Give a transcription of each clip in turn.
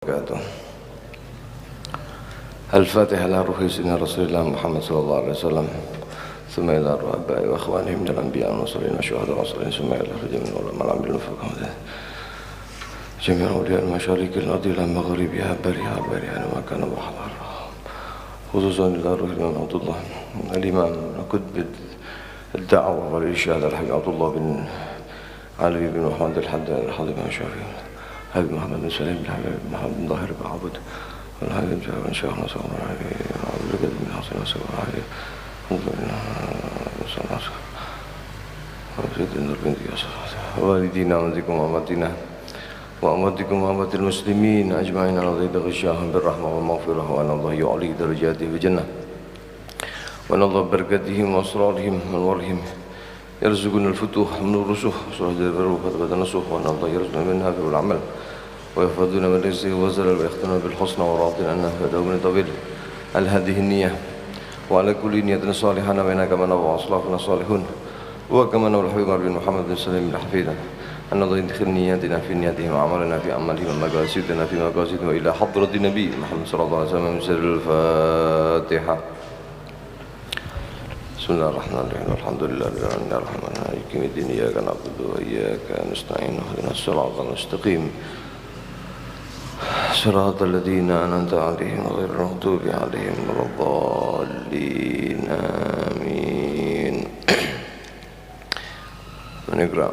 وبركاته. الفاتحة على روح سيدنا رسول الله محمد صلى الله عليه وسلم، ثم إلى أرواح آبائي وأخوانهم من الأنبياء والمرسلين والشهداء والصالحين، ثم إلى جميع العلماء العاملين والفقهاء جميع أولياء المشارق الأرض إلى مغربها برها ما كان وحضرها، خصوصا إلى روح الإمام عبد الله الإمام قطب الدعوة والإرشاد الحبيب عبد الله بن علي بن محمد الحداد الحاضر بن الشافعي حبيب محمد بن سليم بن حبيب محمد بن ظاهر بن عبد والحبيب بن شيخ نصر بن علي عبد القادر بن حسين نصر بن علي والدينا ووالديكم وأمتنا وأمتكم وأمة المسلمين أجمعين على ضيق غشاهم بالرحمة والمغفرة، وأن الله يعلي درجاته في الجنة، وأن الله بركاتهم وأسرارهم وأنوارهم يرزقنا الفتوح من الرسوخ وصلاة البر وفتبة النصوح، وأن الله يرزقنا منها في العمل ويحفظنا من رزقه وزلل ويختمنا بالحسنى وراضنا أنه يدعونا طويل على هذه النية وعلى كل نية صالحة نبينا كما نبى أصلافنا الصالحون وكما نبى الحبيب بن محمد بن سليم بن حفيدا، أن الله يدخل نياتنا في نياتهم وعملنا في أعمالهم ومقاصدنا في مقاصدهم وإلى حضرة النبي محمد صلى الله عليه وسلم. سر الفاتحة. بسم الله الرحمن الرحيم، الحمد لله رب العالمين الرحمن الرحيم الدين، إياك نعبد وإياك نستعين اهدنا الصراط المستقيم صراط الذين أنعمت عليهم غير المغضوب عليهم ولا الضالين آمين. ونقرأ.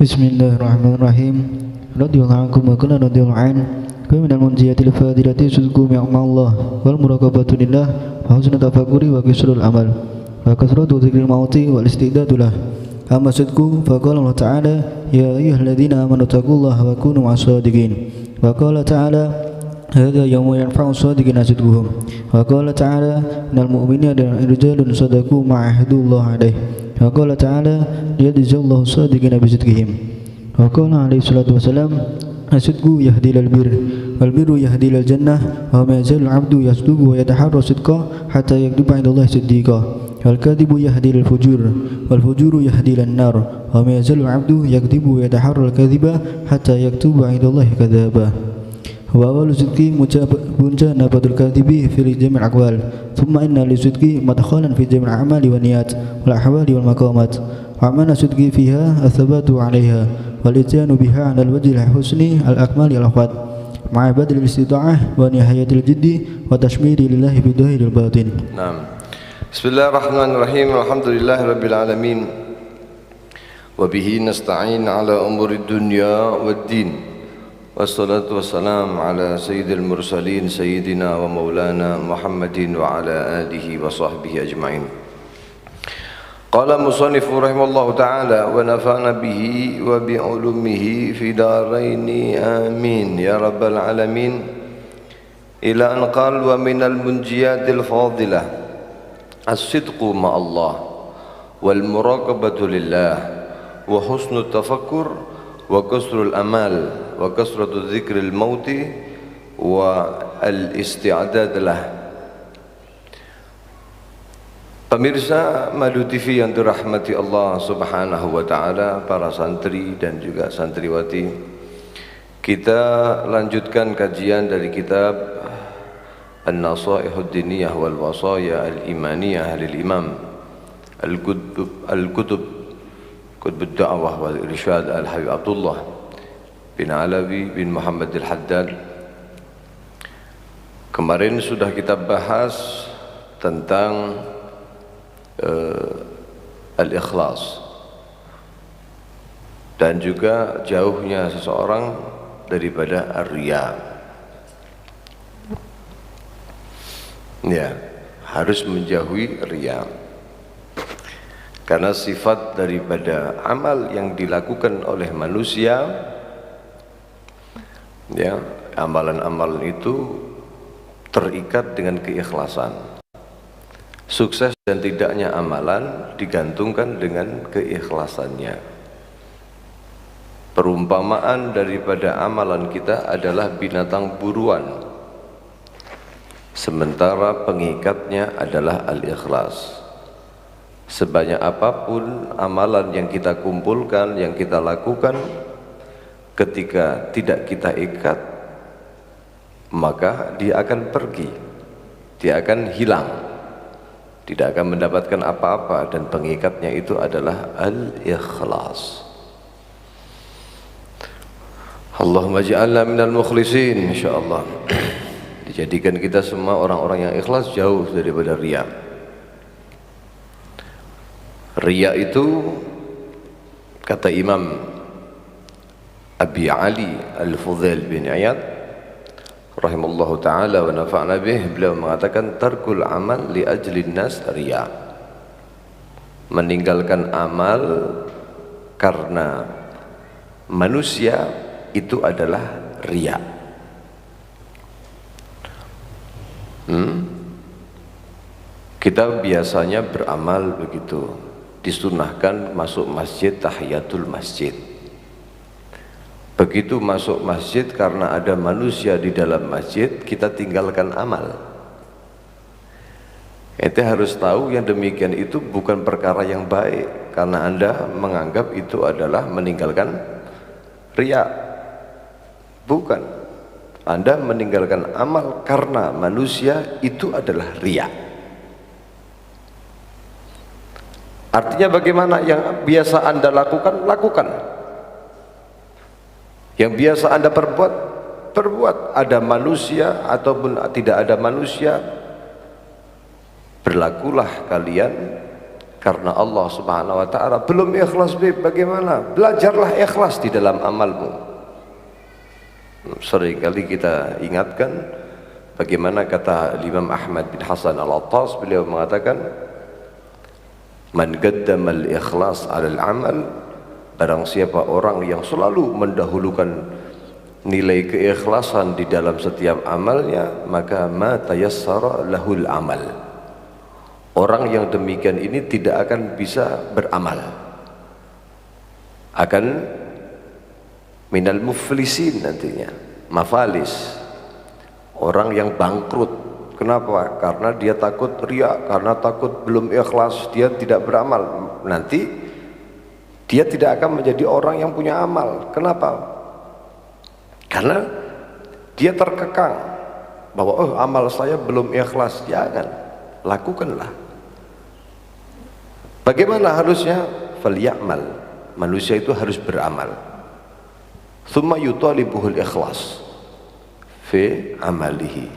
Bismillahirrahmanirrahim. Radhiyallahu ankum wa qala radhiyallahu an. Wa min al-munjiyatil fadilati sudqu Allah wal muraqabatu lillah wa husnul tafakkuri wa qisrul amal wa kasratu dzikril mauti wal istidadu lah. Amma sudqu fa qala Allah ta'ala ya ayyuhalladzina amanu taqullaha wa kunu ma'as-shadiqin. Wa qala ta'ala hadza yawmun yanfa'u as-shadiqina sidquhum. Wa qala ta'ala innal mu'minina rijalun sadaqu ma ahadullah alaihi. Wa qala ta'ala liyajziyallahu as-sadiqina bisidqihim. Wa qala alaihi salatu wassalam as-sidqu yahdi ilal birr wal birru yahdi ilal jannah wa ma yazal 'abdu yasduqu wa yataharra sidqa hatta yaktuba 'inda Allah siddiqa wal kadhibu yahdi ilal fujur wal fujuru yahdi ilan nar wa ma yazal 'abdu yakdhibu wa yataharra al-kadhiba hatta yaktuba 'inda Allah kadzaba. Wa awwalu sidqi mujanabatul kadhibi fi jami'il aqwal thumma inna li sidqi madkhalan fi jami'il a'mali wan niyat wal ahwali wal maqamat wa mana sidqi fiha athabatu 'alayha wal ityanu biha 'ala al-wajhi al-husni al-akmali al-akhwat ma'a badl al-istita'ah wa nihayatil jiddi wa tashmiri lillahi bi dhahiril batin. Naam. Bismillahirrahmanirrahim. Alhamdulillahirabbil alamin. Wa bihi nasta'in 'ala umurid dunya wad-din. Wassalatu wassalam ala sayyidil mursalin sayyidina wa maulana Muhammadin wa ala alihi wa sahbihi ajma'in. Qala musannifu rahimallahu ta'ala wa nafa'na bihi wa bi'ulumihi fi daraini amin ya rabbal alamin. Ila an qal wa minal munjiyatil fadilah as-sidqu ma'allah wal muraqabatu lillah wa husnul tafakkur wa kasrul amal wa kasratu dzikril mauti wa al-isti'dad lah. Pemirsa Madu TV yang dirahmati Allah Subhanahu wa taala, para santri dan juga santriwati, kita lanjutkan kajian dari kitab An-Nasaihud Diniyah wal Wasaya Al-Imaniyah lil Imam Al-Qutb Qutb ad-Da'wah wal Irsyad Al-Habib Abdullah bin Alawi bin Muhammad Al-Haddad. Kemarin sudah kita bahas tentang al-ikhlas dan juga jauhnya seseorang daripada ar-riya. Ya, harus menjauhi riya. Karena sifat daripada amal yang dilakukan oleh manusia, ya, amalan-amalan itu terikat dengan keikhlasan. Sukses dan tidaknya amalan digantungkan dengan keikhlasannya. Perumpamaan daripada amalan kita adalah binatang buruan, sementara pengikatnya adalah al-ikhlas. Sebanyak apapun amalan yang kita kumpulkan, yang kita lakukan, ketika tidak kita ikat, maka dia akan pergi, dia akan hilang, tidak akan mendapatkan apa-apa, dan pengikatnya itu adalah al-ikhlas. Allahumma ja'alna minal mukhlisin insyaallah. Dijadikan kita semua orang-orang yang ikhlas, jauh daripada riya. Riya itu kata Imam Abi Ali Al-Fudail bin Iyad rahimallahu ta'ala wa nafa'na bih, beliau mengatakan tarkul amal li ajlin nas riya, meninggalkan amal karena manusia itu adalah riya. Kita biasanya beramal begitu, disunahkan masuk masjid tahiyatul masjid. Begitu masuk masjid, karena ada manusia di dalam masjid, kita tinggalkan amal. Ente harus tahu yang demikian itu bukan perkara yang baik, karena Anda menganggap itu adalah meninggalkan riya. Bukan. Anda meninggalkan amal karena manusia itu adalah riya. Artinya bagaimana? Yang biasa Anda lakukan, lakukan. Yang biasa Anda perbuat, perbuat. Ada manusia ataupun tidak ada manusia, berlakulah kalian karena Allah Subhanahu wa ta'ala. Belum ikhlas, bagaimana? Belajarlah ikhlas di dalam amalmu. Seringkali kita ingatkan bagaimana kata Imam Ahmad bin Hasan Al-Attas, beliau mengatakan, man qaddama al-ikhlas 'ala al-amal, barang siapa orang yang selalu mendahulukan nilai keikhlasan di dalam setiap amalnya, maka ma tayassara lahul amal. Orang yang demikian ini tidak akan bisa beramal, akan minal muflisin nantinya, mafalis, orang yang bangkrut. Kenapa? Karena dia takut riya, karena takut belum ikhlas, dia tidak beramal. Nanti dia tidak akan menjadi orang yang punya amal. Kenapa? Karena dia terkekang bahwa oh, amal saya belum ikhlas. Jangan, lakukanlah. Bagaimana harusnya? Falyamal, manusia itu harus beramal. Thumma yutalibuhul ikhlas fi amalihi,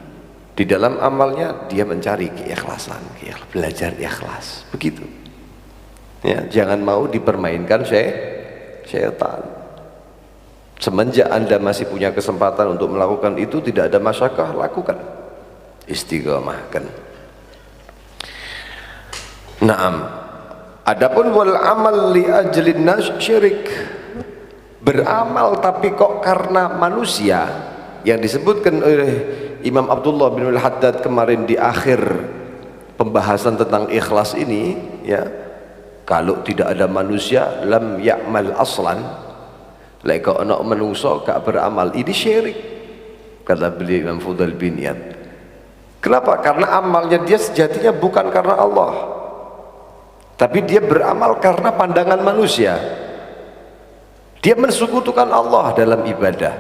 di dalam amalnya dia mencari keikhlasan, belajar ikhlas, begitu ya. Jangan mau dipermainkan syaitan. Semenjak Anda masih punya kesempatan untuk melakukan itu, tidak ada masyakkah, lakukan, istiqomahkan. Naam. Adapun wal amal li ajlin nas syirik, beramal tapi kok karena manusia, yang disebutkan oleh Imam Abdullah bin Al-Haddad kemarin di akhir pembahasan tentang ikhlas ini ya, kalau tidak ada manusia lam ya'mal aslan, lek ana menungso gak beramal, ini syirik, kata beliau Imam Fudail bin Iyad. Kenapa? Karena amalnya dia sejatinya bukan karena Allah, tapi dia beramal karena pandangan manusia. Dia mensekutukan Allah dalam ibadah.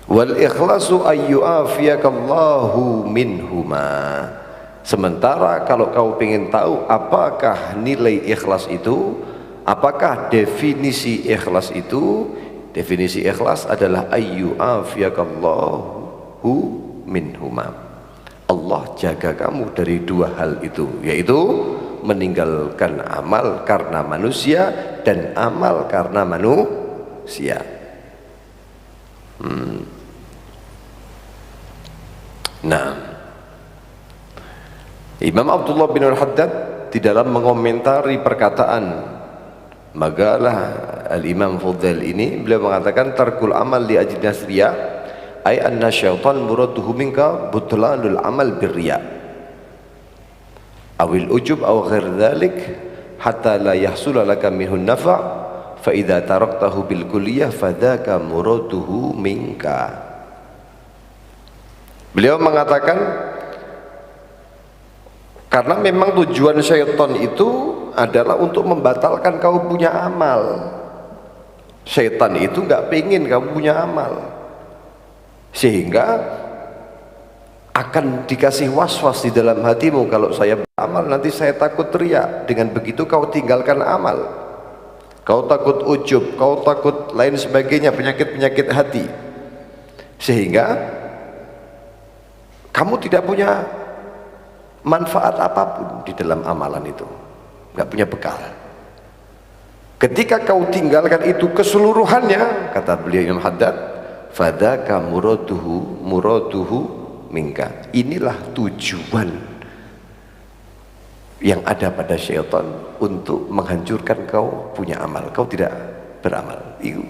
Wal ikhlasu ayyu'afiyakallahu minhuma. Sementara kalau kau ingin tahu apakah nilai ikhlas itu, apakah definisi ikhlas itu, definisi ikhlas adalah ayyu'afiyakallahu minhuma. Allah jaga kamu dari dua hal itu, yaitu meninggalkan amal karena manusia dan amal karena manusia. Nah, Imam Abdullah bin Al-Haddad di dalam mengomentari perkataan magalah Al-Imam Fudail ini, beliau mengatakan tarkul amal li ajli nasriya ay anna syaitan muraduhu minka butlanul amal birriya awil ujub aw ghair dhalik hatta la yahsula laka minhun nafa' fa idza taraktahu bil kulliyah fadzaka muraduhu minka. Beliau mengatakan karena memang tujuan syaitan itu adalah untuk membatalkan kamu punya amal. Syaitan itu nggak pengen kamu punya amal. sehingga akan dikasih was-was di dalam hatimu, kalau saya beramal nanti saya takut riya. Dengan begitu kau tinggalkan amal, kau takut ujub, kau takut lain sebagainya, penyakit-penyakit hati, sehingga kamu tidak punya manfaat apapun di dalam amalan itu, nggak punya bekal. Ketika kau tinggalkan itu keseluruhannya, kata beliau Imam Haddad, fadzaka muraduhu minka. Inilah tujuan yang ada pada syaitan untuk menghancurkan kau punya amal. Kau tidak beramal. Itu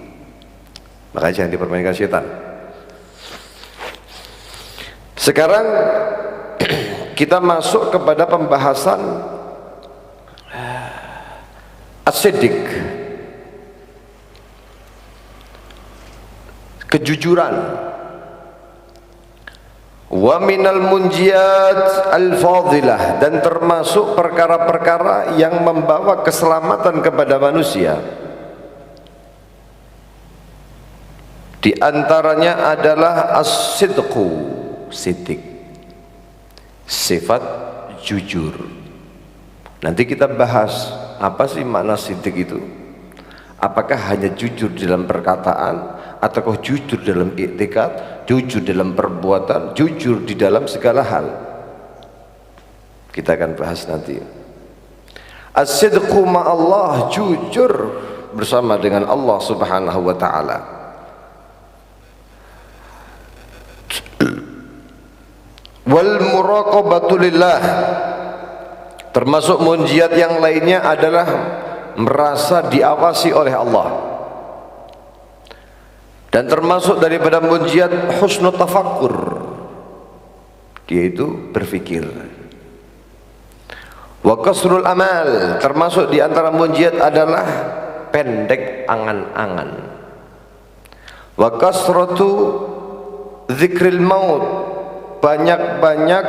makanya jangan dipermainkan syaitan. Sekarang kita masuk kepada pembahasan as-siddiq, kejujuran. Wa minal munjiyat al-fadilah, dan termasuk perkara-perkara yang membawa keselamatan kepada manusia. Di antaranya adalah as-sidqu, siddiq, sifat jujur. Nanti kita bahas apa sih makna siddiq itu. Apakah hanya jujur dalam perkataan, ataukah jujur dalam i'tikad, jujur dalam perbuatan, jujur di dalam segala hal. Kita akan bahas nanti. As-sidqu ma'allah, jujur bersama dengan Allah Subhanahu wa ta'ala. Wal muraqabatu lillah, termasuk munjiat yang lainnya adalah merasa diawasi oleh Allah. Dan termasuk daripada munjiat husnul tafakkur, yaitu berfikir. Wa qasrul amal, termasuk di antara munjiat adalah pendek angan-angan. Wa kasratu zikril maut, banyak-banyak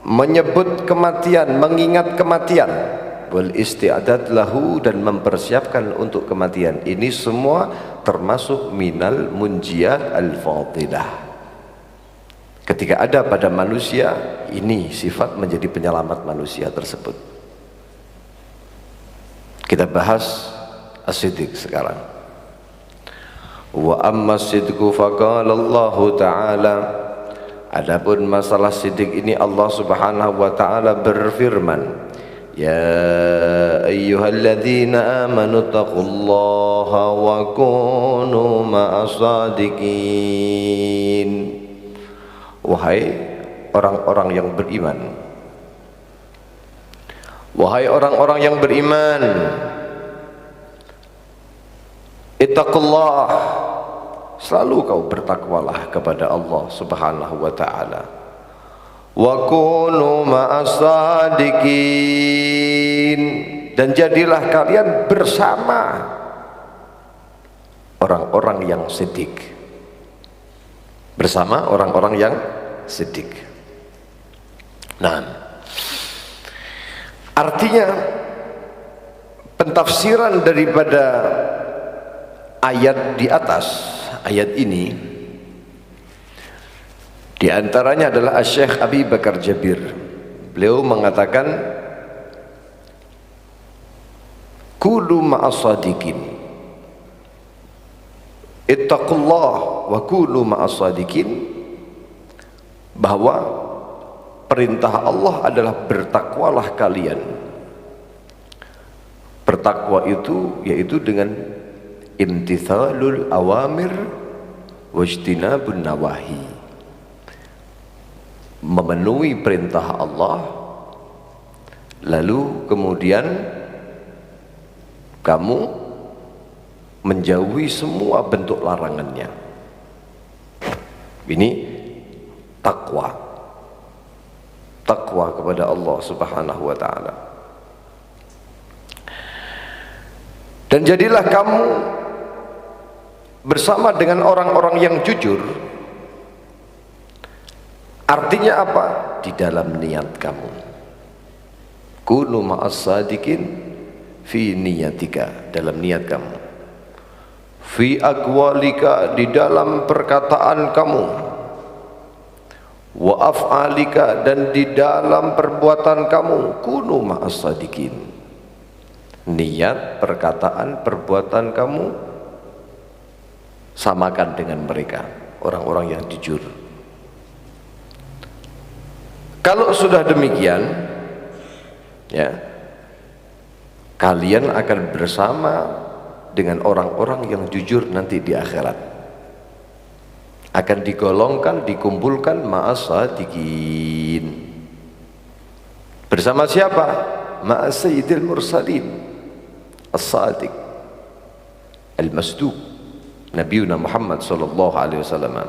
menyebut kematian, mengingat kematian. Wal isti'adad lahu, dan mempersiapkan untuk kematian. Ini semua termasuk minal munjiyat al-fadilah. Ketika ada pada manusia, ini sifat menjadi penyelamat manusia tersebut. Kita bahas as-siddiq sekarang. Wa amma as-sidqu faqala Allah ta'ala, adapun masalah siddiq ini Allah Subhanahu wa ta'ala berfirman, ya ayyuhalladzina amanu taqullaha wa kunu ma'as-sadiqin. Wahai orang-orang yang beriman, wahai orang-orang yang beriman, ittaqullah, selalu kau bertakwalah kepada Allah Subhanahu wa ta'ala. Wa kunu ma'as-sadiqin, dan jadilah kalian bersama orang-orang yang siddiq, bersama orang-orang yang siddiq. Nah, artinya pentafsiran daripada ayat di atas, ayat ini, di antaranya adalah Syekh Abi Bakar Jabir. Beliau mengatakan kulu ma'as-sadiqin, ittaqullah wa kulu ma'as-sadiqin, bahwa perintah Allah adalah bertakwalah kalian. Bertakwa itu yaitu dengan imtithalul awamir wajtinabun nawahi, memenuhi perintah Allah, lalu kemudian kamu menjauhi semua bentuk larangannya. Ini takwa, takwa kepada Allah Subhanahu wa ta'ala. Dan jadilah kamu bersama dengan orang-orang yang jujur. Artinya apa? Di dalam niat kamu. Kunu ma'as-sadiqin fi niyatika, dalam niat kamu. fi aqwalika, di dalam perkataan kamu, wa af'alika, dan di dalam perbuatan kamu, kunu ma'as sadiqin. Niat, perkataan, perbuatan kamu samakan dengan mereka, orang-orang yang jujur. Kalau sudah demikian, ya, kalian akan bersama dengan orang-orang yang jujur nanti di akhirat, akan digolongkan, dikumpulkan ma'as sadiqin. Bersama siapa? Ma'as sayyidil mursalin as-sadiq al-masduq Nabiuna Muhammad sallallahu alaihi wasallam,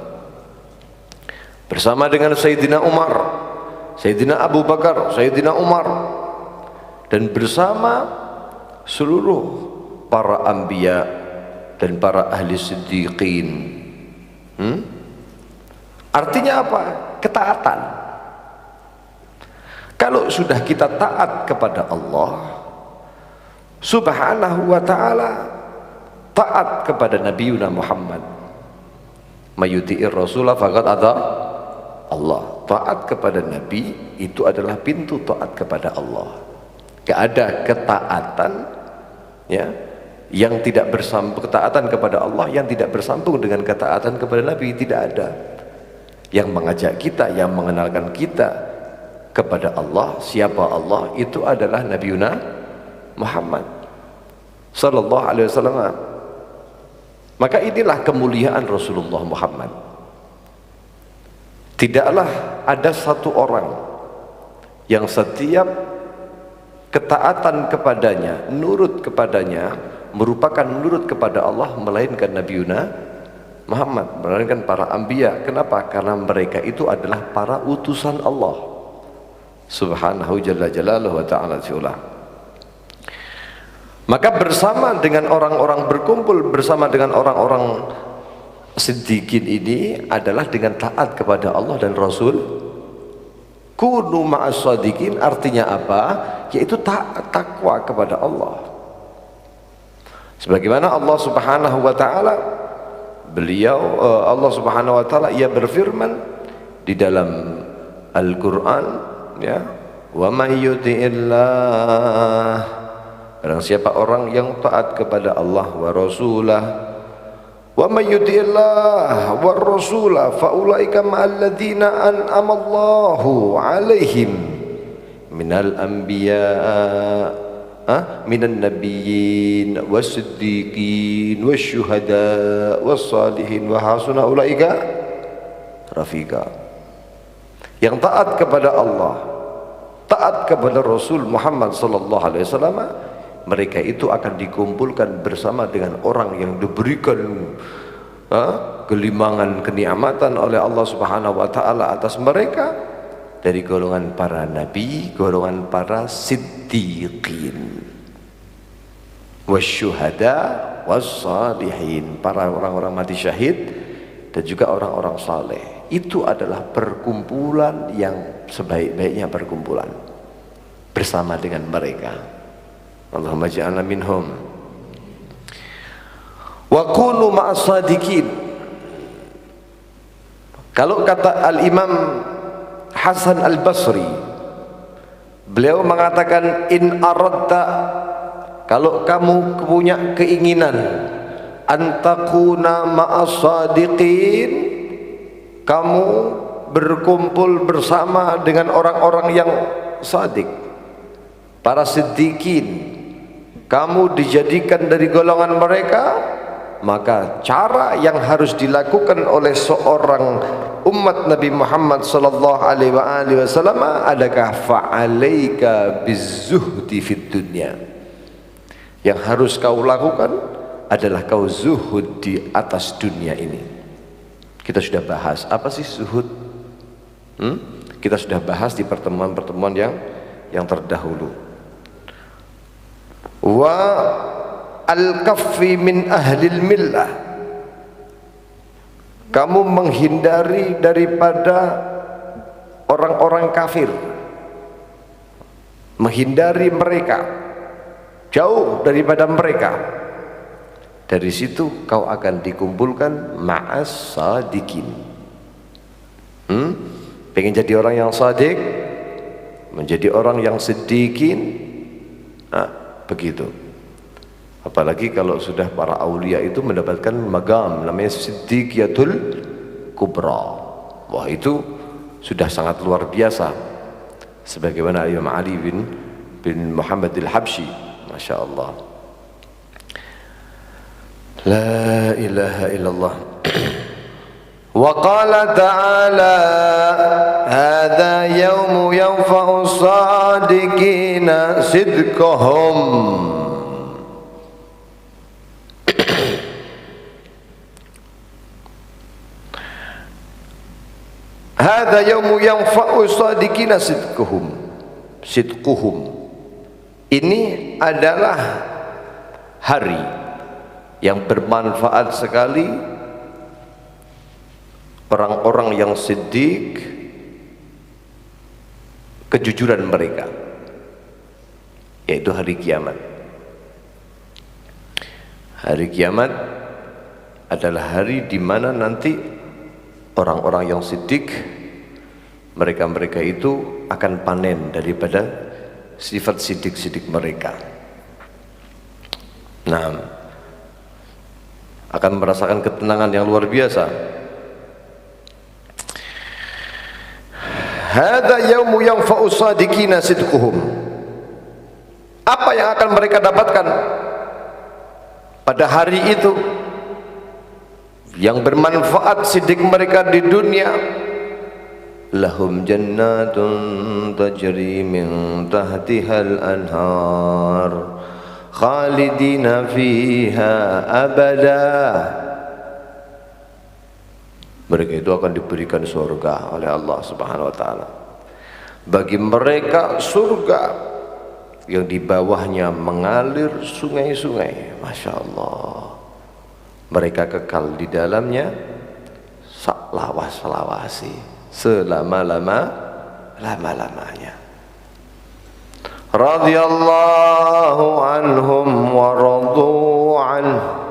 bersama dengan Sayyidina Umar, Sayyidina Abu Bakar, Sayyidina Umar, dan bersama seluruh para anbiya dan para ahli siddiqin. Artinya apa? Ketaatan. Kalau sudah kita taat kepada Allah Subhanahu wa ta'ala, taat kepada Nabiuna Muhammad, mayuti'ir rasulah faqad ata Allah. Taat kepada Nabi itu adalah pintu taat kepada Allah. Gak ada ketaatan, ya, yang tidak bersambung, ketaatan kepada Allah yang tidak bersambung dengan ketaatan kepada Nabi, tidak ada. Yang mengajak kita, yang mengenalkan kita kepada Allah, siapa Allah, itu adalah Nabiuna Muhammad sallallahu alaihi wasallam. Maka inilah kemuliaan Rasulullah Muhammad. Tidaklah ada satu orang yang setiap ketaatan kepadanya, nurut kepadanya, merupakan nurut kepada Allah, melainkan Nabiuna Muhammad, melainkan para anbiya. Kenapa? Karena mereka itu adalah para utusan Allah Subhanahu jalla jalaluhu wa ta'ala fi'ulah. Maka bersama dengan orang-orang, berkumpul bersama dengan orang-orang siddiqin ini adalah dengan taat kepada Allah dan Rasul. Kunu ma'as sadiqin artinya apa? Yaitu takwa kepada Allah. Sebagaimana Allah Subhanahu wa ta'ala, Allah Subhanahu wa ta'ala, ia berfirman di dalam Al-Quran, ya, wa may yuti'illah, barang siapa orang yang taat kepada Allah wa rasulah, wa may yuti'illah wa rasulah fa ulaika ma'al ladzina an'ama Allahu 'alaihim minal anbiya minan nabiyyin was-siddiqin wasyuhada was-salihin wa hasuna ulaika rafiqa. Yang taat kepada Allah, taat kepada Rasul Muhammad sallallahu alaihi wasallam, mereka itu akan dikumpulkan bersama dengan orang yang diberikan kelimangan kenikmatan oleh Allah Subhanahu wa taala atas mereka, dari golongan para nabi, golongan para siddiqin, wasyuhada wassalihin, para orang-orang mati syahid dan juga orang-orang saleh. Itu adalah perkumpulan yang sebaik-baiknya perkumpulan, bersama dengan mereka. Allahumma ja'alna minhum. Wa kunu ma'as sadiqin. Kalau kata Al-Imam Hasan Al-Basri, beliau mengatakan, in aradta, kalau kamu punya keinginan antakuna ma'as sadiqin, kamu berkumpul bersama dengan orang-orang yang sadik, para siddiqin, kamu dijadikan dari golongan mereka, maka cara yang harus dilakukan oleh seorang umat Nabi Muhammad sallallahu alaihi wasallam adalah fa'alaika bizzuhdi fid dunya. Yang harus kau lakukan adalah kau zuhud di atas dunia ini. Kita sudah bahas apa sih zuhud? Kita sudah bahas di pertemuan-pertemuan yang terdahulu. Wa al-kaffi min ahlil millah, kamu menghindari daripada orang-orang kafir, menghindari mereka, jauh daripada mereka. Dari situ kau akan dikumpulkan ma'as sadiqin. Pengen jadi orang yang sadiq, menjadi orang yang siddiqin, begitu. Apalagi kalau sudah para aulia itu mendapatkan magam namanya siddiqiyatul kubra. Wah, itu sudah sangat luar biasa. Sebagaimana Imam Ali bin Muhammad al-Habsyi, Masya Allah. La ilaha illallah. Wa qala ta'ala hadha yawmu yanfa'u sadiqina sidqahum. Hadha yawmu yanfa'u sadiqina sidquhum. Ini adalah hari yang bermanfaat sekali orang-orang yang siddiq, kejujuran mereka, yaitu hari kiamat. Hari kiamat adalah hari di mana nanti orang-orang yang siddiq, mereka-mereka itu akan panen daripada sifat siddiq-siddiq mereka. Nah, akan merasakan ketenangan yang luar biasa. Hadza yaumu yanfa'u sadiqina sidquhum. Apa yang akan mereka dapatkan pada hari itu yang bermanfaat siddiq mereka di dunia? Lahum jannatun tajri min tahtihal anhar khalidina fiha abada. Mereka itu akan diberikan surga oleh Allah Subhanahu wa taala. Bagi mereka surga yang di bawahnya mengalir sungai-sungai. Masya Allah. Mereka kekal di dalamnya sak lawas-lawasi, selama-lamanya. Radhiyallahu anhum wa radu anhu.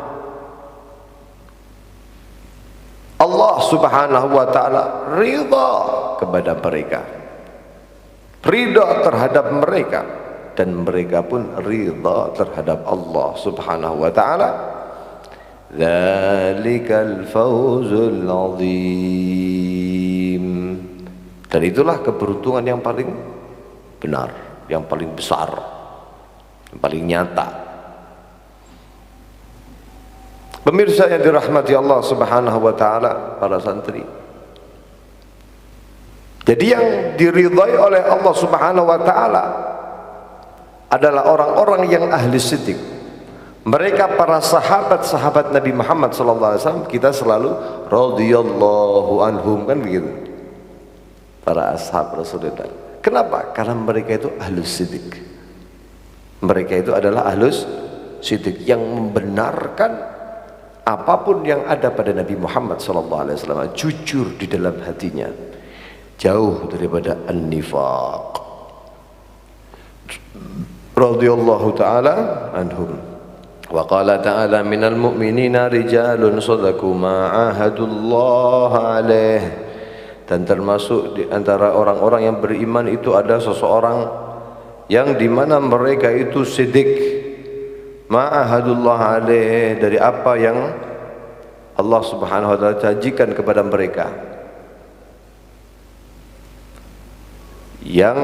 Allah Subhanahu wa taala ridha kepada mereka, ridha terhadap mereka, dan mereka pun ridha terhadap Allah Subhanahu wa taala. Dzalikal fawzul azim. Dan itulah keberuntungan yang paling benar, yang paling besar, yang paling nyata. Pemirsa yang dirahmati Allah Subhanahu wa taala, para santri. Jadi yang diridhai oleh Allah Subhanahu wa taala adalah orang-orang yang ahli siddiq. Mereka para sahabat-sahabat Nabi Muhammad sallallahu alaihi wasallam, kita selalu radhiyallahu anhum, kan begitu. Para ashab Rasulullah. Kenapa? Karena mereka itu ahlus siddiq. Mereka itu adalah ahlus siddiq yang membenarkan apapun yang ada pada Nabi Muhammad SAW, jujur di dalam hatinya, jauh daripada an-nifaq. Radhiyallahu ta'ala anhum. Wa qala ta'ala minal mu'minina rijalun sadaqu ma ahadullah alaih. Dan termasuk di antara orang-orang yang beriman itu ada seseorang yang dimana mereka itu siddiq ma'ahadullah alaih, dari apa yang Allah Subhanahu wa taala janjikan kepada mereka, yang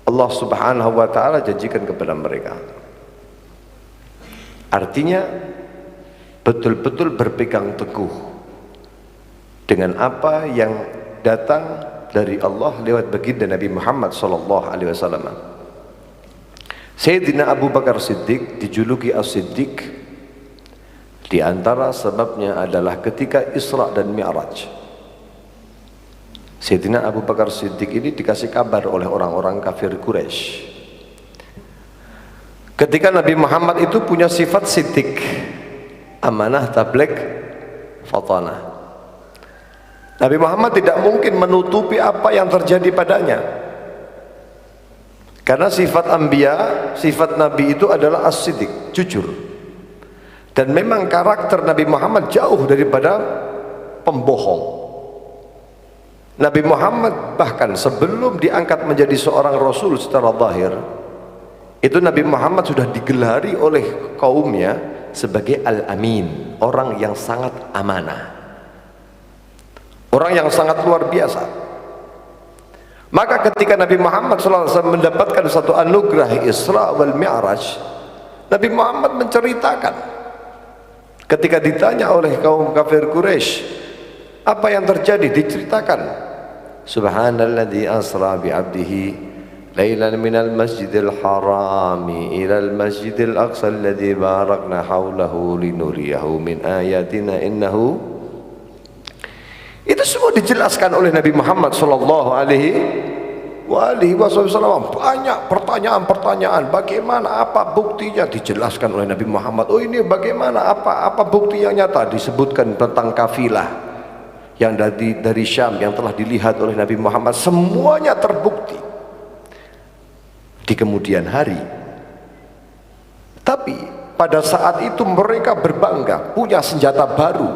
Allah Subhanahu wa taala janjikan kepada mereka. Artinya betul-betul berpegang teguh dengan apa yang datang dari Allah lewat baginda Nabi Muhammad sallallahu alaihi wasallam. Sayyidina Abu Bakar Siddiq dijuluki As-Siddiq, di antara sebabnya adalah ketika Isra dan Mi'raj. Sayyidina Abu Bakar Siddiq ini dikasih kabar oleh orang-orang kafir Quraisy. Ketika Nabi Muhammad itu punya sifat siddiq, amanah, tabligh, fatanah. Nabi Muhammad tidak mungkin menutupi apa yang terjadi padanya. Karena sifat anbiya, sifat nabi itu adalah as-siddiq, jujur. Dan memang karakter Nabi Muhammad jauh daripada pembohong. Nabi Muhammad bahkan sebelum diangkat menjadi seorang Rasul secara zahir, itu Nabi Muhammad sudah digelari oleh kaumnya sebagai Al-Amin, orang yang sangat amanah, orang yang sangat luar biasa. Maka ketika Nabi Muhammad SAW mendapatkan satu anugerah Isra wal Mi'raj, Nabi Muhammad menceritakan ketika ditanya oleh kaum kafir Quraisy apa yang terjadi, diceritakan, Subhanalladzi asra bi 'abdihi lailan minal masjidil harami ilal masjidil aqsa alladzi barakna haulahu linuriyahu min ayatina innahu. Itu semua dijelaskan oleh Nabi Muhammad sallallahu alaihi wasallam. Banyak pertanyaan-pertanyaan, bagaimana, apa buktinya, dijelaskan oleh Nabi Muhammad. Oh, ini bagaimana, apa bukti yang nyata, disebutkan tentang kafilah yang dari Syam yang telah dilihat oleh Nabi Muhammad, semuanya terbukti di kemudian hari. Tapi pada saat itu mereka berbangga punya senjata baru,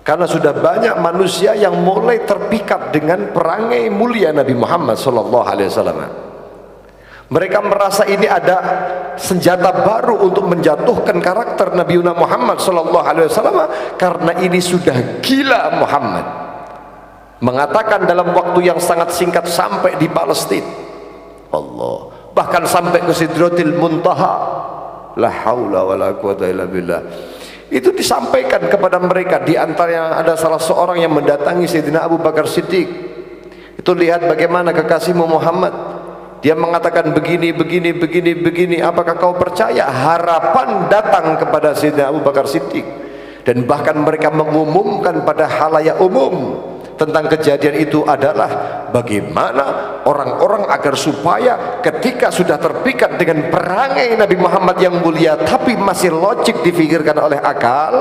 karena sudah banyak manusia yang mulai terpikat dengan perangai mulia Nabi Muhammad SAW. Mereka merasa ini ada senjata baru untuk menjatuhkan karakter Nabi Muhammad SAW, karena ini sudah gila Muhammad. Mengatakan dalam waktu yang sangat singkat sampai di Palestina, Allah, bahkan sampai ke Sidratil Muntaha, la haula wala quwata illa billah. Itu disampaikan kepada mereka. Di antaranya ada salah seorang yang mendatangi Sayyidina Abu Bakar Siddiq. Itu, lihat bagaimana kekasihmu Muhammad, dia mengatakan begini, apakah kau percaya? Harapan datang kepada Sayyidina Abu Bakar Siddiq, dan bahkan mereka mengumumkan pada halayak umum tentang kejadian itu adalah bagaimana orang-orang agar supaya ketika sudah terpikat dengan perangai Nabi Muhammad yang mulia tapi masih logik difikirkan oleh akal,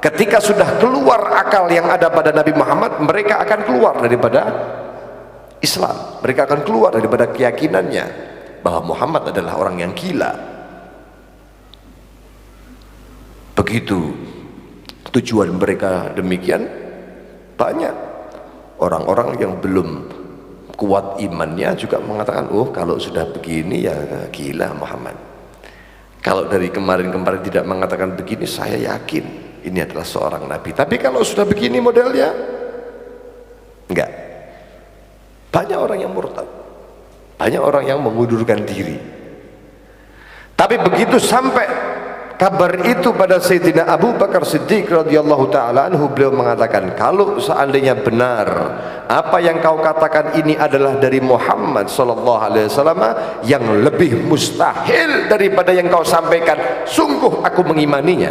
ketika sudah keluar akal yang ada pada Nabi Muhammad, mereka akan keluar daripada Islam, mereka akan keluar daripada keyakinannya bahwa Muhammad adalah orang yang gila. Begitu tujuan mereka demikian, banyak orang-orang yang belum kuat imannya juga mengatakan, oh kalau sudah begini ya gila Muhammad. Kalau dari kemarin-kemarin tidak mengatakan begini, saya yakin ini adalah seorang nabi. Tapi kalau sudah begini modelnya, enggak. Banyak orang yang murtad, banyak orang yang mengundurkan diri. Tapi begitu sampai kabar itu pada Sayyidina Abu Bakar Siddiq radhiyallahu ta'ala anhu, beliau mengatakan, kalau seandainya benar apa yang kau katakan ini adalah dari Muhammad sallallahu alaihi wasallam, yang lebih mustahil daripada yang kau sampaikan, sungguh aku mengimaninya.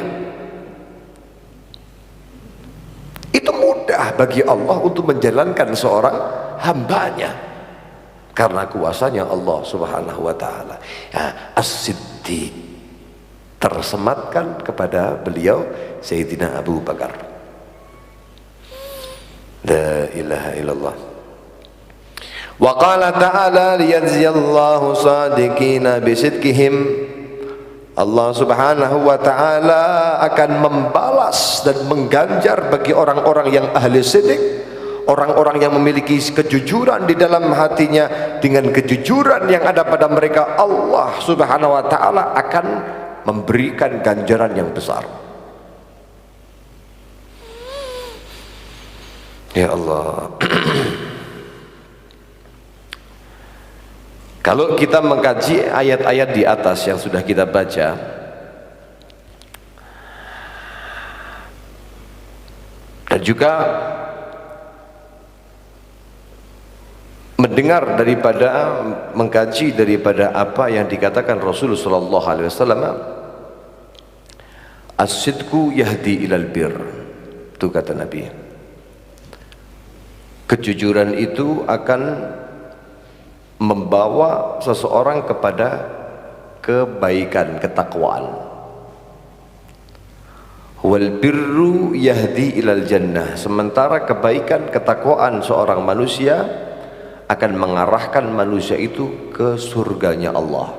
Itu mudah bagi Allah untuk menjalankan seorang hambanya, karena kuasanya Allah subhanahu wa ta'ala. Ya, As-Siddiq tersematkan kepada beliau Sayyidina Abu Bakar. La ilaha illallah. Wa qala ta'ala liyajziyallahu sadiqina bisidqihim. Allah subhanahu wa ta'ala akan membalas dan mengganjar bagi orang-orang yang ahli sidq, orang-orang yang memiliki kejujuran di dalam hatinya, dengan kejujuran yang ada pada mereka, Allah subhanahu wa ta'ala akan memberikan ganjaran yang besar. Ya Allah. Kalau kita mengkaji ayat-ayat di atas yang sudah kita baca, dan juga mendengar daripada, mengkaji daripada apa yang dikatakan Rasulullah sallallahu alaihi wasallam, as-sidqu yahdi ilal bir, itu kata Nabi, kejujuran itu akan membawa seseorang kepada kebaikan, ketakwaan. Wal birru yahdi ilal jannah, sementara kebaikan, ketakwaan seorang manusia akan mengarahkan manusia itu ke surganya Allah.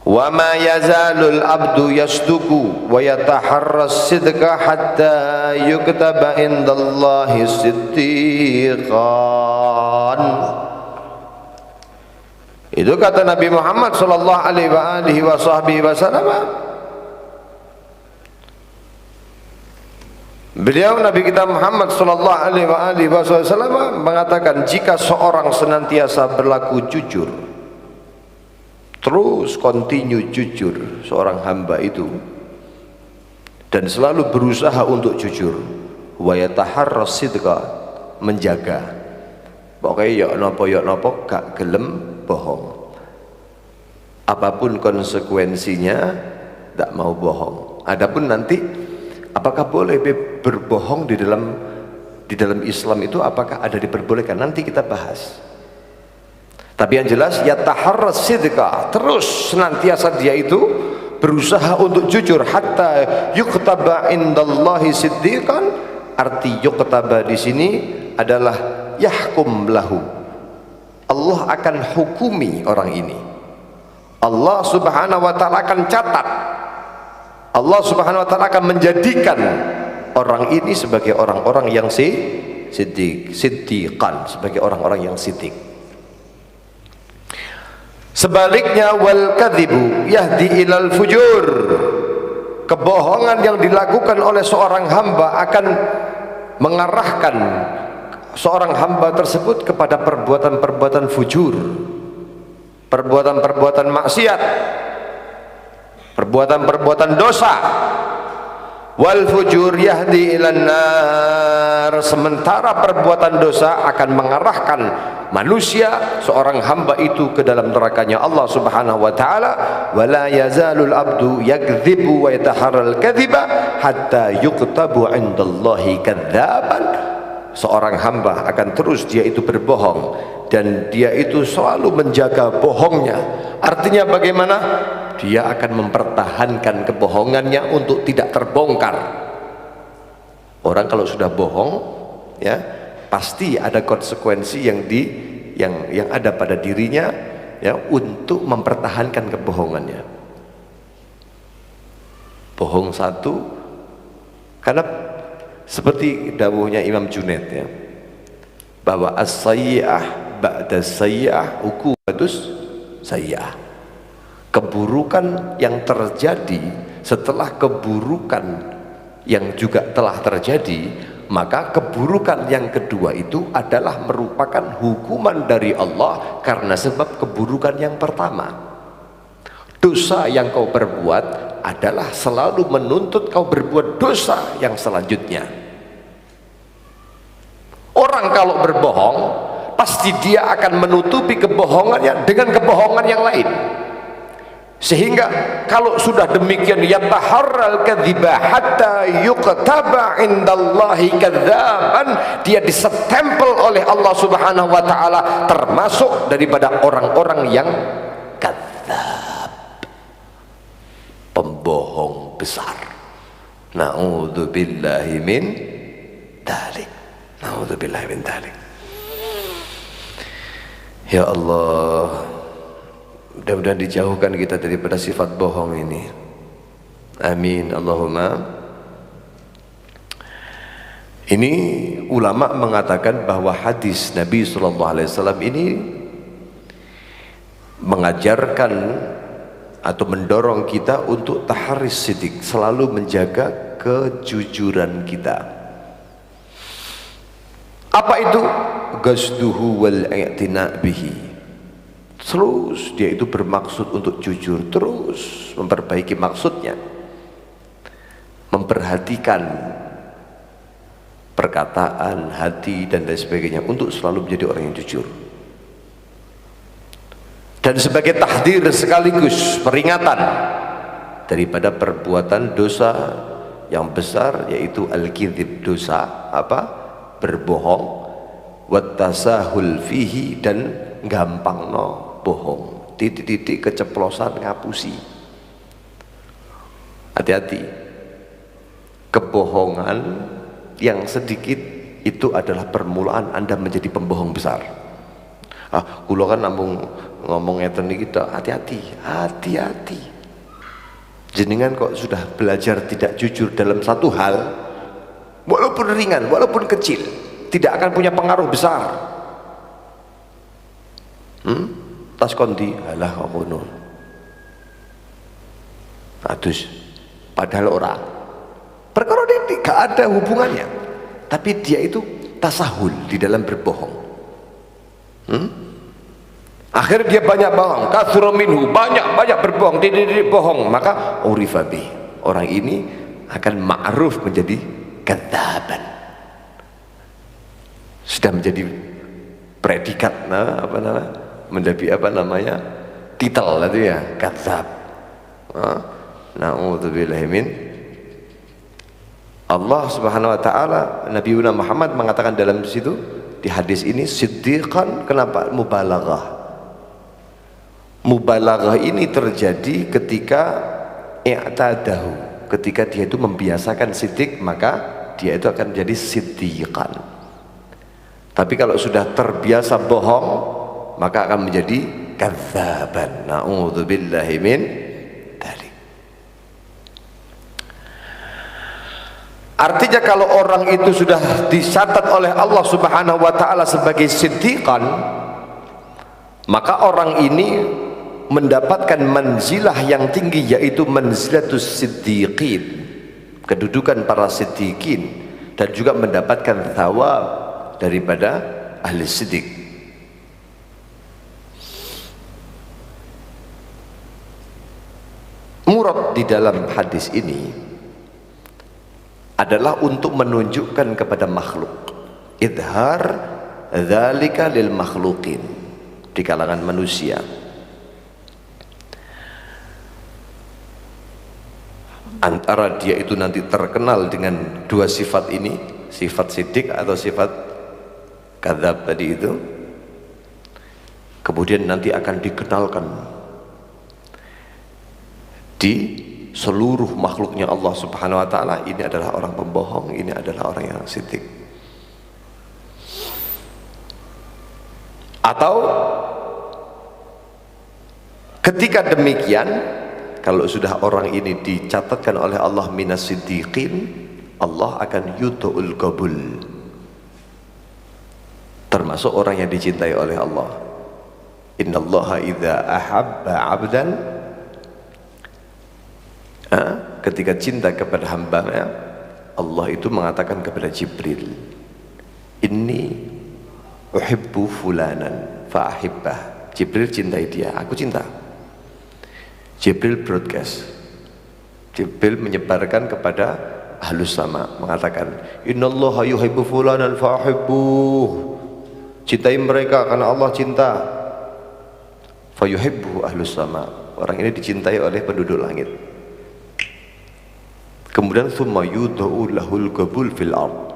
Wa ma yazalul abdu yasduku wa yataharras sidqa hatta yuktaba indallahi siddiqan. Itu kata Nabi Muhammad sallallahu alaihi wasallam. Beliau Nabi kita Muhammad sallallahu alaihi wasallam mengatakan, jika seorang senantiasa berlaku jujur, terus continue jujur seorang hamba itu, dan selalu berusaha untuk jujur, wa yataharras sidqa, menjaga, pokoknya ya nopo gak gelem bohong, apapun konsekuensinya tak mau bohong. Adapun nanti apakah boleh berbohong di dalam Islam itu, apakah ada diperbolehkan, nanti kita bahas. Tapi yang jelas yataharras sidqa, terus senantiasa dia itu berusaha untuk jujur, hatta yuktaba indallahi siddiqan. Arti yuktaba di sini adalah yahkum lahu, Allah akan hukumi orang ini, Allah subhanahu wa ta'ala akan catat, Allah subhanahu wa ta'ala akan menjadikan orang ini sebagai orang-orang yang siddiqan, sebagai orang-orang yang siddiq. Sebaliknya wal kadzibu yahdi ilal fujur, kebohongan yang dilakukan oleh seorang hamba akan mengarahkan seorang hamba tersebut kepada perbuatan-perbuatan fujur, perbuatan-perbuatan maksiat, perbuatan-perbuatan dosa. Wal fujur yahdi ilan nar, sementara perbuatan dosa akan mengarahkan manusia, seorang hamba itu ke dalam nerakanya Allah subhanahu wa ta'ala. Wala yazalul abdu yakdzibu wa yataharral kadziba hatta yuktabu indallahi kadzaban. Seorang hamba akan terus dia itu berbohong, dan dia itu selalu menjaga bohongnya. Artinya bagaimana? Dia akan mempertahankan kebohongannya untuk tidak terbongkar. Orang kalau sudah bohong, ya pasti ada konsekuensi yang ada pada dirinya, ya, untuk mempertahankan kebohongannya. Bohong satu, karena seperti dawuhnya Imam Junaid, ya, bahwa as-sayyi'ah ba'da sayyi'ah uqubatus sayyi'ah. Keburukan yang terjadi setelah keburukan yang juga telah terjadi, maka keburukan yang kedua itu adalah merupakan hukuman dari Allah karena sebab keburukan yang pertama. Dosa yang kau perbuat adalah selalu menuntut kau berbuat dosa yang selanjutnya. Orang kalau berbohong, pasti dia akan menutupi kebohongannya dengan kebohongan yang lain. Sehingga kalau sudah demikian, yataharral kadziba hatta yuktaba indallahi kadzaban, dia disestempel oleh Allah subhanahu wa ta'ala termasuk daripada orang-orang yang kadzab, pembohong besar. Na'udzubillahi min dzalik, na'udzubillahi min dzalik. Ya Allah, mudah-mudahan dijauhkan kita daripada sifat bohong ini. Amin Allahumma. Ini ulama mengatakan bahwa hadis Nabi SAW ini mengajarkan atau mendorong kita untuk taharris siddiq, selalu menjaga kejujuran kita. Apa itu? Gasduhu wal i'tina bihi. Terus dia itu bermaksud untuk jujur, terus memperbaiki maksudnya, memperhatikan perkataan, hati dan lain sebagainya untuk selalu menjadi orang yang jujur. Dan sebagai tahdir sekaligus peringatan daripada perbuatan dosa yang besar, yaitu al-kidhib, dosa apa? Berbohong, wattasahul fihi, dan gampang bohong, titik-titik keceplosan ngapusi. Hati-hati, kebohongan yang sedikit itu adalah permulaan Anda menjadi pembohong besar. Kula kan namung ngomong ngeten iki tok, hati-hati, hati-hati. Jenengan kok sudah belajar tidak jujur dalam satu hal, walaupun ringan, walaupun kecil, tidak akan punya pengaruh besar. Tas kondi, alah kok ngono. Adus, padahal orang. Perkara ini gak ada hubungannya, tapi dia itu tasahul di dalam berbohong. Akhirnya dia banyak bohong, katsura minhu, banyak berbohong, tidak bohong, maka urifa bih, orang ini akan ma'ruf menjadi kadzaban, sudah menjadi predikat, menjadi titel itu ya, kadzab. Na'udzubillahi min. Allah Subhanahu wa taala, Nabi Muhammad mengatakan dalam situ di hadis ini siddiqan. Kenapa? Mubalaghah. Mubalaghah ini terjadi ketika i'tadahu, ketika dia itu membiasakan siddiq, maka dia itu akan menjadi siddiqan. Tapi kalau sudah terbiasa bohong, maka akan menjadi kadzaban. Na'udzubillahi min dzalik. Artinya kalau orang itu sudah dicatat oleh Allah Subhanahu wa taala sebagai siddiqan, maka orang ini mendapatkan manzilah yang tinggi, yaitu manzilatus siddiqin, kedudukan para siddiqin, dan juga mendapatkan thawab daripada ahli siddiq. Murad di dalam hadis ini adalah untuk menunjukkan kepada makhluk, idhar dzalika lil makhluqin, di kalangan manusia, antara dia itu nanti terkenal dengan dua sifat ini, sifat siddiq atau sifat kadzab tadi itu, kemudian nanti akan dikenalkan di seluruh makhluknya Allah Subhanahu wa taala, ini adalah orang pembohong, ini adalah orang yang siddiq. Atau ketika demikian, kalau sudah orang ini dicatatkan oleh Allah minas siddiqin, Allah akan yutu'ul qabul, termasuk orang yang dicintai oleh Allah. Innallaha idza ahabba 'abdan, ketika cinta kepada hambanya, Allah itu mengatakan kepada Jibril, inni uhibbu fulanan fa'ahibbah. Jibril cintai dia, aku cinta. Jibril broadcast, Jibril menyebarkan kepada ahlus sama, mengatakan innallaha yuhibbu fulanan fa'ahibbuh, cintai mereka karena Allah cinta. Fayuhibbu ahlus sama, orang ini dicintai oleh penduduk langit. Kemudian thumma yudha'u lahul qabul fil ard,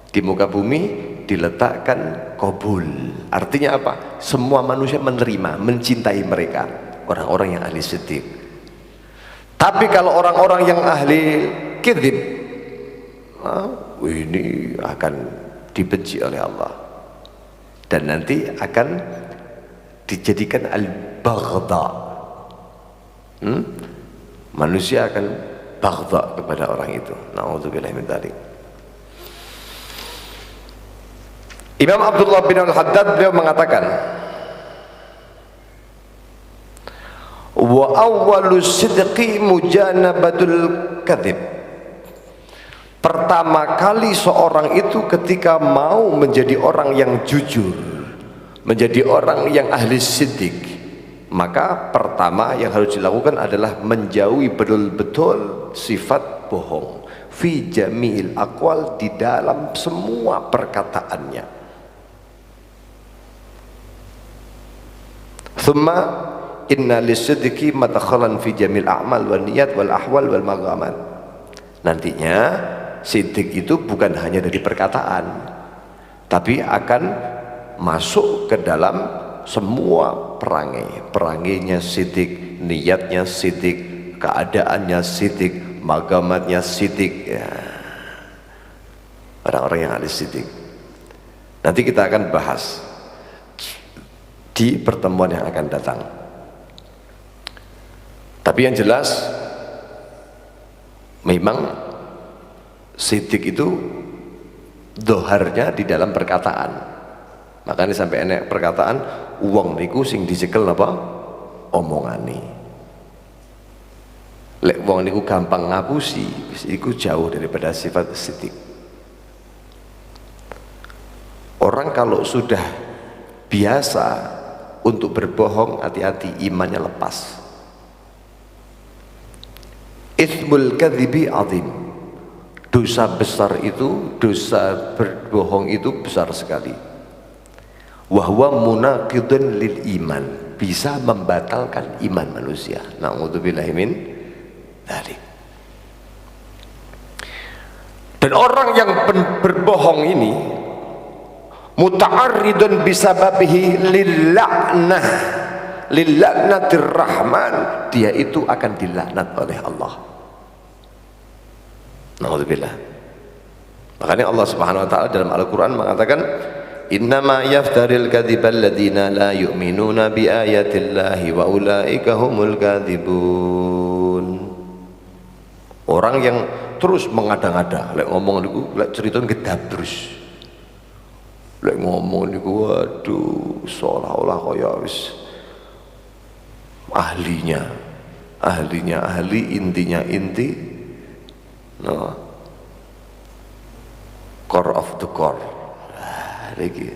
di muka bumi diletakkan qabul. Artinya apa? Semua manusia menerima, mencintai mereka, orang-orang yang ahli siddiq. Tapi kalau orang-orang yang ahli kadzib, ini akan dibenci oleh Allah, dan nanti akan dijadikan al-baghdha. Manusia akan baghdha kepada orang itu. Na'udzubillahi min dzalik. Imam Abdullah bin Al-Haddad beliau mengatakan, wa awwalus sidqi mujanabatul kadzib. Pertama kali seorang itu ketika mau menjadi orang yang jujur, menjadi orang yang ahli siddiq, maka pertama yang harus dilakukan adalah menjauhi betul-betul sifat bohong fi jami'il aqwal, di dalam semua perkataannya. Thumma inna lisiddiqi madkhalan fi jamil a'mal wal niyat wal ahwal wal maghamat. Nantinya siddiq itu bukan hanya dari perkataan, tapi akan masuk ke dalam semua perangai. Perangainya siddiq, niatnya siddiq, keadaannya siddiq, magamatnya siddiq, ya. Orang-orang yang ahli siddiq. Nanti kita akan bahas di pertemuan yang akan datang. Tapi yang jelas memang sidik itu doharnya di dalam perkataan. Makanya sampai enek perkataan uang niku sing dicekel apa omongane. Lek wong niku gampang ngapusi, iku jauh daripada sifat sidik. Orang kalau sudah biasa untuk berbohong, hati-hati, imannya lepas. Itsmul kadzibi azim. Dosa besar itu, dosa berbohong itu besar sekali. Wa huwa munaqidun lil iman, bisa membatalkan iman manusia. Na'udzubillahi min dzalik. Dan orang yang berbohong ini muta'arridun bisababihi lilla'nah, lilla'natir rahman, dia itu akan dilaknat oleh Allah. Na'udzubillah. Makanya Allah Subhanahu wa taala dalam Al-Qur'an mengatakan innama yaftaril kadziba alladziina la yu'minuna bi ayatillahi wa ulaika humul kadzibun. Orang yang terus mengada-ngada, lek ngomong niku lek cerita gedabrus. Lek ngomong niku waduh seolah-olah kaya wis ahlinya ahli, intinya inti, no, core of the core. Lagi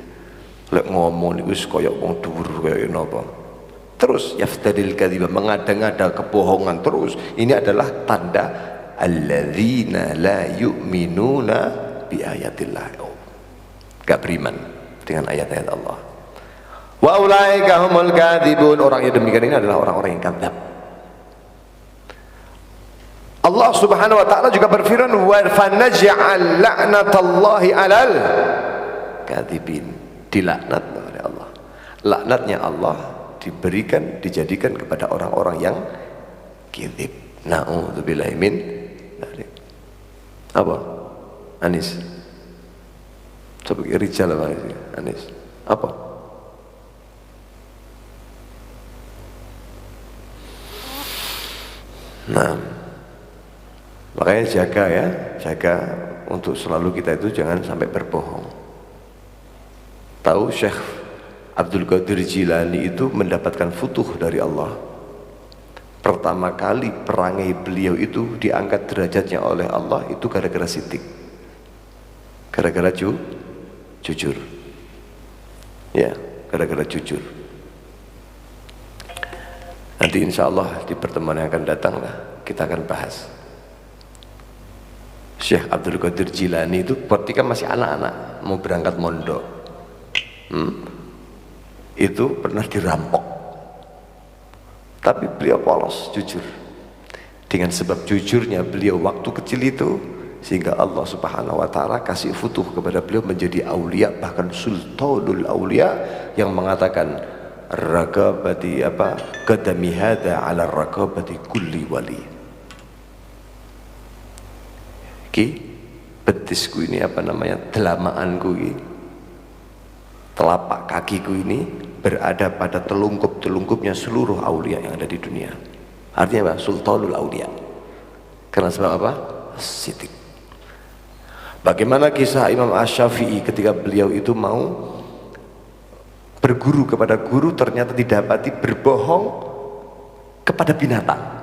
lek ngomong niku wis kaya wong dhuwur kaya napa. Terus yaftadil kadziba, mengada-ngada kebohongan terus. Ini adalah tanda alladzina la yu'minuna bi ayatillah. Gak beriman dengan ayat-ayat Allah. Wa ulaika humul kadzibun, orang yang demikian ini adalah orang-orang yang kadzab. Allah Subhanahu wa taala juga berfirman wa fanaj'al la'natallahi 'alal kadzibin, dilaknat oleh Allah. Laknatnya Allah dijadikan kepada orang-orang yang kadzib. Na'udzubillahi min dzalik. Apa? Anis. Coba rijal apa Anis? Apa? Nah, makanya jaga untuk selalu kita itu jangan sampai berbohong. Tahu Syekh Abdul Qadir Jilani itu mendapatkan futuh dari Allah. Pertama kali perangai beliau itu diangkat derajatnya oleh Allah itu gara-gara sidik, gara-gara jujur, ya, gara-gara jujur. Nanti insya Allah di pertemuan yang akan datang lah kita akan bahas. Syekh Abdul Qadir Jilani itu ketika masih anak-anak mau berangkat mondok, itu pernah dirampok, tapi beliau polos, jujur. Dengan sebab jujurnya beliau waktu kecil itu, sehingga Allah Subhanahu wa taala kasih futuh kepada beliau menjadi aulia, bahkan sultanul aulia, yang mengatakan raqabati qadami hadza ala raqabati kulli wali. Betisku ini telamaanku ini, telapak kakiku ini berada pada telungkup-telungkupnya seluruh aulia yang ada di dunia. Artinya apa? Sultanul aulia. Karena sebab apa? Sidik. Bagaimana kisah Imam Asy-Syafi'i ketika beliau itu mau berguru kepada guru, ternyata didapati berbohong kepada binatang.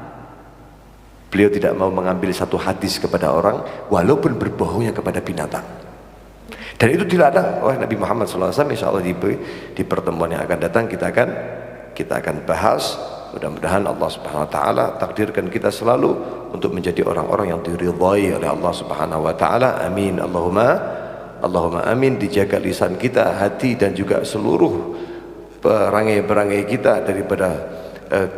Beliau tidak mau mengambil satu hadis kepada orang walaupun berbohongnya kepada binatang. Dan itu dilaknat oleh Nabi Muhammad SAW. Insyaallah di pertemuan yang akan datang kita akan bahas. Mudah-mudahan Allah Subhanahu wa taala takdirkan kita selalu untuk menjadi orang-orang yang diridhai oleh Allah Subhanahu wa taala. Amin. Allahumma amin. Dijaga lisan kita, hati, dan juga seluruh perangai-perangai kita daripada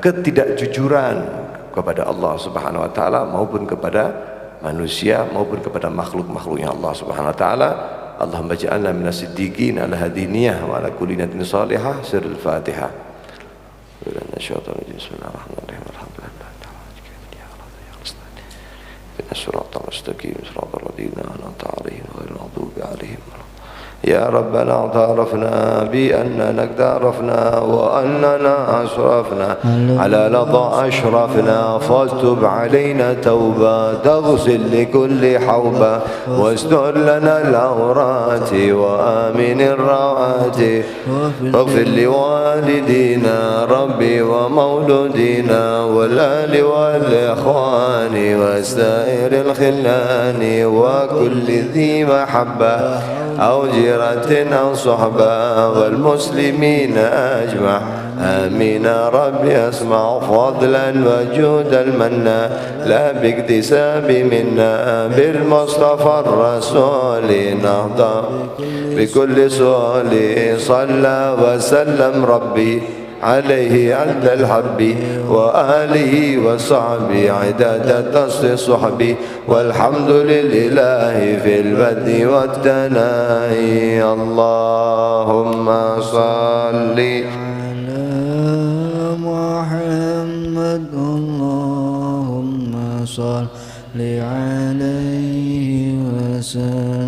ketidakjujuran kepada Allah Subhanahu wa taala maupun kepada manusia maupun kepada makhluk-makhluknya Allah Subhanahu wa taala. Allahumma ja'alna minas siddiqin ala hadiniyah wa ala kulli niyatin salihah. Sirrul Fatihah. Bismillahirrahmanirrahim. Alhamdulillah. يا ربنا اعترفنا بأننا اقترفنا وأننا أسرفنا على لظى أشرفنا فاستب علينا توبة تغسل لكل حوبة واستر لنا العورات وآمن الروعات واغفر لوالدينا ربي ومولودينا والآل والإخوان وسائر الخلان وكل ذي محبة أو جيرة أو صحبة والمسلمين أجمع آمين ربي أسمع فضلا وجود المنى لا باكتساب منا بالمصطفى الرسول نهضى بكل سؤال صلى وسلم ربي عليه عند الحب وآله وصحبه عداد تصل صحبي والحمد لله في البدء والتناهي اللهم صل على محمد اللهم صل عليه وسلم